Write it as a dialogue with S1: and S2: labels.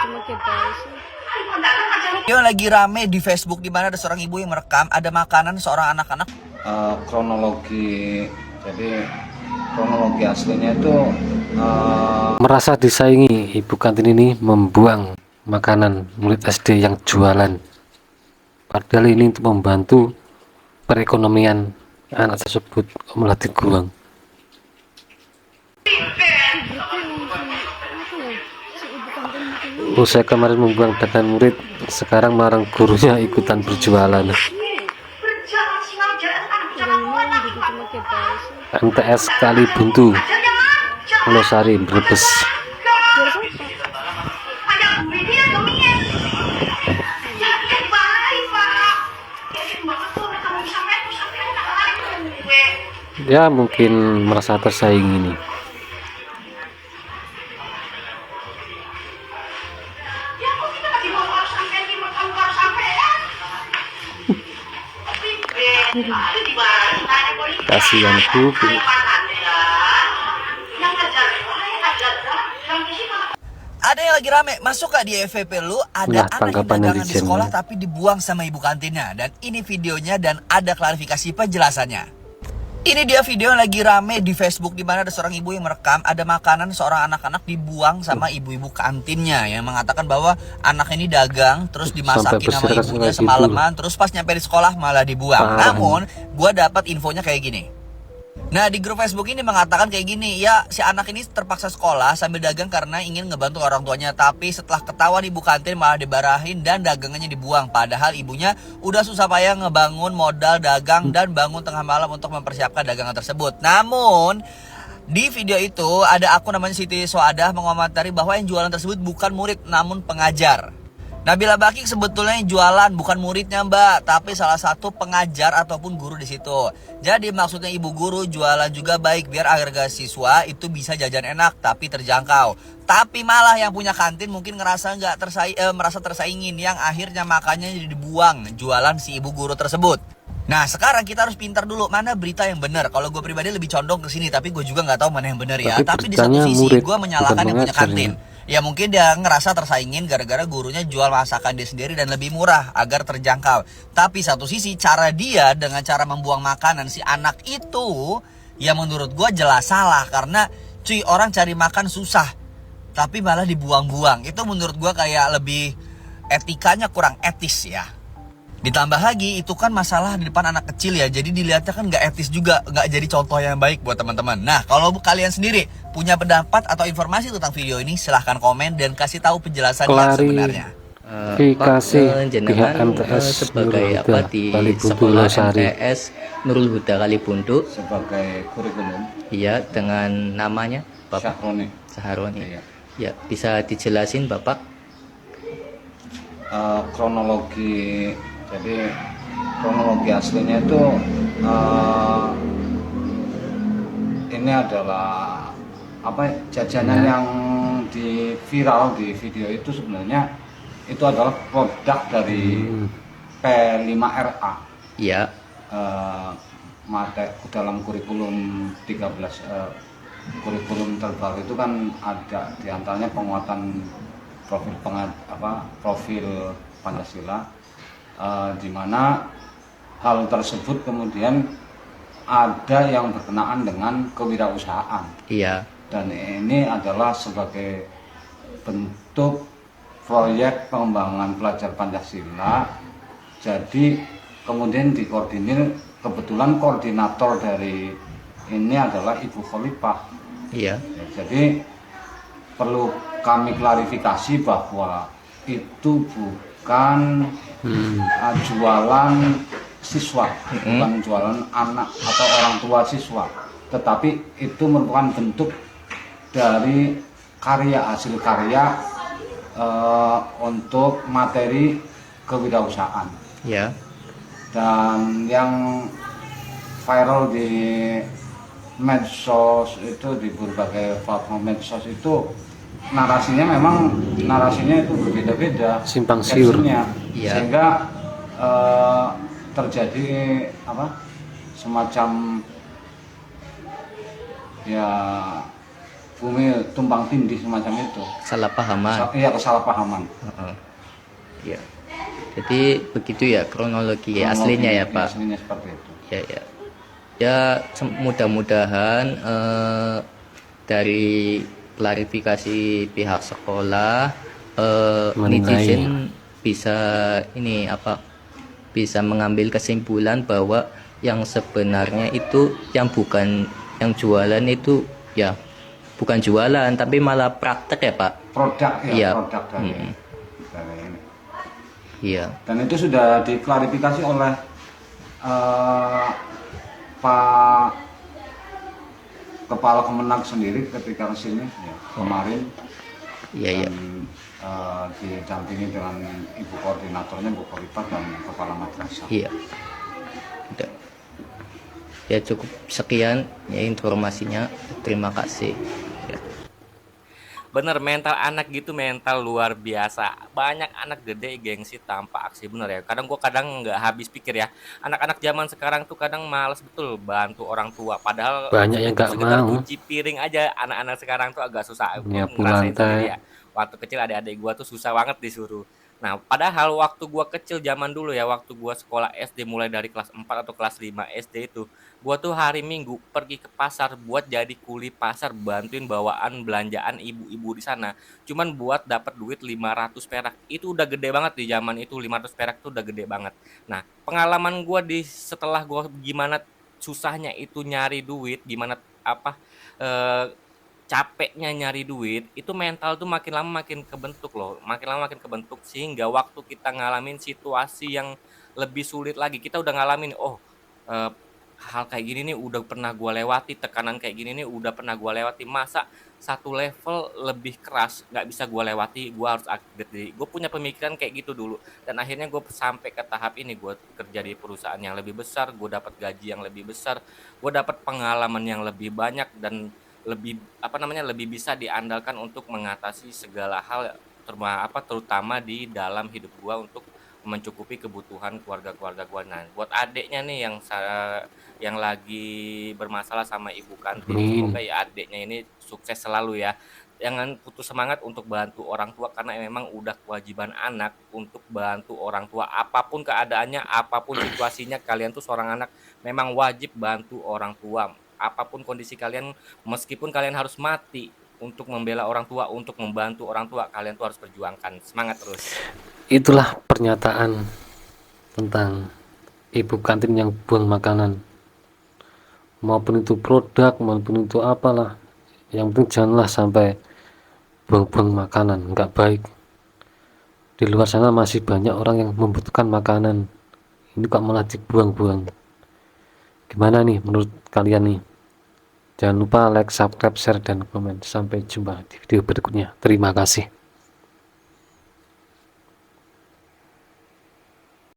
S1: cuma kita sih.
S2: Yang lagi rame di Facebook di mana ada seorang ibu yang merekam ada makanan seorang anak-anak.
S3: Kronologi, jadi kronologi aslinya itu
S4: merasa disaingi, ibu kantin ini membuang makanan murid SD yang jualan, padahal ini untuk membantu perekonomian anak tersebut malah dibuang. Usai kemarin membuang dagangan murid, sekarang melarang gurunya ikutan berjualan. MTS Kali Buntu, Wonosari, Brebes. Ya mungkin merasa tersaingi nih. Kasihan Bu.
S2: Ada yang lagi rame, masuk gak di FVP lu ada
S4: Nah,
S2: anak yang
S4: tanggapan
S2: dagangan di
S4: netizen.
S2: sekolah tapi dibuang sama ibu kantinnya. Dan ini videonya dan ada klarifikasi penjelasannya. Ini dia video yang lagi rame di Facebook di mana ada seorang ibu yang merekam ada makanan seorang anak-anak dibuang sama ibu-ibu kantinnya yang mengatakan bahwa anak ini dagang terus dimasakin sama ibunya semalaman terus pas nyampe di sekolah malah dibuang. Namun gua dapat infonya kayak gini. Nah di grup Facebook ini mengatakan kayak gini, ya si anak ini terpaksa sekolah sambil dagang karena ingin ngebantu orang tuanya. Tapi setelah ketahuan ibu kantin malah dibarahin dan dagangannya dibuang. Padahal ibunya udah susah payah ngebangun modal dagang dan bangun tengah malam untuk mempersiapkan dagangan tersebut. Namun di video itu ada akun namanya Siti Soadah mengomentari bahwa yang jualan tersebut bukan murid namun pengajar. Nabila Bakik sebetulnya yang jualan bukan muridnya mbak, tapi salah satu pengajar ataupun guru di situ. Jadi maksudnya ibu guru jualan juga baik biar harga siswa itu bisa jajan enak tapi terjangkau. Tapi malah yang punya kantin mungkin ngerasa nggak merasa tersaingin yang akhirnya makannya jadi dibuang jualan si ibu guru tersebut. Nah sekarang kita harus pintar dulu mana berita yang benar. Kalau gue pribadi lebih condong ke sini, tapi gue juga nggak tahu mana yang benar ya. Tapi di satu sisi gue menyalahkan yang punya kantin. Ya mungkin dia ngerasa tersaingin gara-gara gurunya jual masakan dia sendiri dan lebih murah agar terjangkau. Tapi satu sisi cara dia dengan cara membuang makanan si anak itu ya menurut gue jelas salah. Karena cuy orang cari makan susah tapi malah dibuang-buang. Itu menurut gue kayak lebih etikanya kurang etis ya. Ditambah lagi itu kan masalah di depan anak kecil ya. Jadi dilihatnya kan gak etis juga, gak jadi contoh yang baik buat teman-teman. Nah kalau kalian sendiri punya pendapat atau informasi tentang video ini silahkan komen dan kasih tahu penjelasan yang sebenarnya.
S4: Klarifikasi pihak MTS
S5: sebagai apa di sekolah MTS Nurul Huda Kali Buntu
S3: sebagai kurikulum.
S5: Iya, dengan namanya Bapak
S3: Sahroni.
S5: Iya. Ya, bisa dijelasin Bapak?
S3: Kronologi, jadi kronologi aslinya itu ini adalah apa jajanan yang di viral di video itu sebenarnya itu adalah produk dari P5RA.
S5: Iya.
S3: Dalam kurikulum 13 kurikulum terbaru itu kan ada diantaranya penguatan profil Pancasila, di mana hal tersebut kemudian ada yang berkenaan dengan kewirausahaan.
S5: Iya.
S3: Dan ini adalah sebagai bentuk proyek pengembangan pelajar Pancasila. Jadi kemudian dikoordinir, kebetulan koordinator dari ini adalah Ibu Khalifah.
S5: Iya.
S3: Jadi perlu kami klarifikasi bahwa itu bukan jualan siswa, bukan jualan anak atau orang tua siswa, tetapi itu merupakan bentuk dari hasil karya untuk materi kewirausahaan.
S5: Ya.
S3: Dan yang viral di medsos itu, di berbagai platform medsos itu, narasinya itu berbeda-beda,
S4: simpang siur.
S5: Ya.
S3: Sehingga terjadi semacam ya bumi tumpang tindih semacam itu.
S5: Kesalahpahaman.
S3: Iya, kesalahpahaman.
S5: Heeh. Iya. Jadi begitu ya kronologi aslinya ya Pak.
S3: Aslinya seperti itu.
S5: Ya ya. Ya mudah-mudahan dari klarifikasi pihak sekolah
S4: Menilai.
S5: netizen bisa ini apa bisa mengambil kesimpulan bahwa yang sebenarnya itu yang jualan itu ya bukan jualan tapi malah praktek ya Pak.
S3: Produk ya,
S5: Iya.
S3: produk dari ini.
S5: Iya.
S3: Dan itu sudah diklarifikasi oleh Pak Kepala Kemenag sendiri ketika kesini ya, kemarin.
S5: Iya iya.
S3: Dan didampingi dengan ibu koordinatornya, Bu Korita, dan kepala madrasah.
S5: Iya. Udah. Ya cukup sekian ya informasinya. Terima kasih. Ya.
S1: Bener, mental anak gitu mental luar biasa. Banyak anak gede gengsi tanpa aksi, bener ya. Kadang nggak habis pikir ya. Anak-anak zaman sekarang tuh kadang males betul bantu orang tua. Padahal
S4: Banyak yang nggak
S1: sekedar
S4: mau
S1: cuci piring aja anak-anak sekarang tuh agak susah. Gua
S4: nyapu
S1: ngerasain sendiri
S4: lantai.
S1: ya. Waktu kecil adik-adik gua tuh susah banget disuruh. Nah, padahal waktu gua kecil zaman dulu ya, waktu gua sekolah SD mulai dari kelas 4 atau kelas 5 SD itu, gua tuh hari Minggu pergi ke pasar buat jadi kuli pasar, bantuin bawaan belanjaan ibu-ibu di sana. Cuman buat dapat duit 500 perak. Itu udah gede banget di zaman itu, 500 perak tuh udah gede banget. Nah, pengalaman gua setelah gua gimana susahnya itu nyari duit, gimana apa eh, capeknya nyari duit, itu mental tuh makin lama makin kebentuk loh, makin lama makin kebentuk, sehingga waktu kita ngalamin situasi yang lebih sulit lagi, kita udah ngalamin, eh, hal kayak gini nih udah pernah gua lewati, tekanan kayak gini nih udah pernah gua lewati, masa satu level lebih keras nggak bisa gua lewati, gua harus upgrade diri. Gue punya pemikiran kayak gitu dulu, dan akhirnya gue sampai ke tahap ini, gue kerja di perusahaan yang lebih besar, gue dapat gaji yang lebih besar, gue dapat pengalaman yang lebih banyak, dan lebih lebih bisa diandalkan untuk mengatasi segala hal, terutama di dalam hidup gua untuk mencukupi kebutuhan keluarga gua. Nah, buat adiknya nih yang lagi bermasalah sama ibu kantin, semoga
S4: Amin.
S1: ya adiknya ini sukses selalu ya. Jangan putus semangat untuk bantu orang tua, karena memang udah kewajiban anak untuk bantu orang tua, apapun keadaannya, apapun situasinya. Kalian tuh seorang anak memang wajib bantu orang tua, apapun kondisi kalian, meskipun kalian harus mati untuk membela orang tua, untuk membantu orang tua, kalian tuh harus perjuangkan. Semangat terus.
S4: Itulah pernyataan tentang ibu kantin yang buang makanan, maupun itu produk maupun itu apalah, yang penting janganlah sampai buang-buang makanan, nggak baik. Di luar sana masih banyak orang yang membutuhkan makanan, ini kok malah dibuang-buang. Gimana nih menurut kalian nih? Jangan lupa like, subscribe, share, dan komen. Sampai jumpa di video berikutnya. Terima kasih.